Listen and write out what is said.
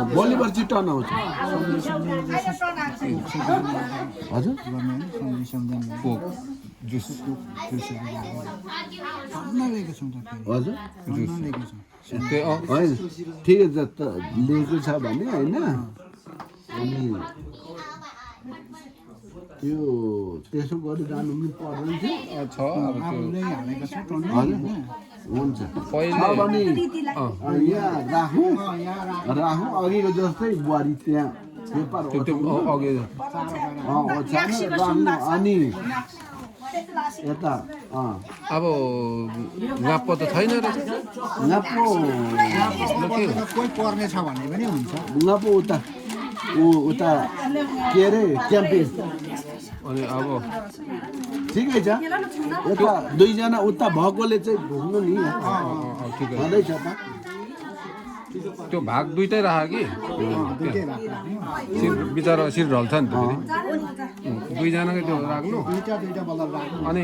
भोलिबाट चाहिँ टर्न आउँछ हजुर हजुर होइन ठिकै छ त लिएको छ भने होइन अनि त्यो त्यसो गरी जानु पनि पर्दैन थियो हुन्छ छ भने यहाँ राखौँ अघिको जस्तै बुहारी त्यहाँ पेपर राख्नु अनि यता अब गाप्पो त छैन रहेछ गाप्पो कोही पर्ने छ भने पनि हुन्छ गाप्पो उता के अरे क्याम्पेन अनि अब ठिकै छ यता दुईजना उता भएकोले चाहिँ घुम्नु नि छँदैछ त त्यो भाग दुइटै राख कि शिर बिचरा शिर ढल्छ नि त फेरि दुईजनाकै त्यो राख्नु अनि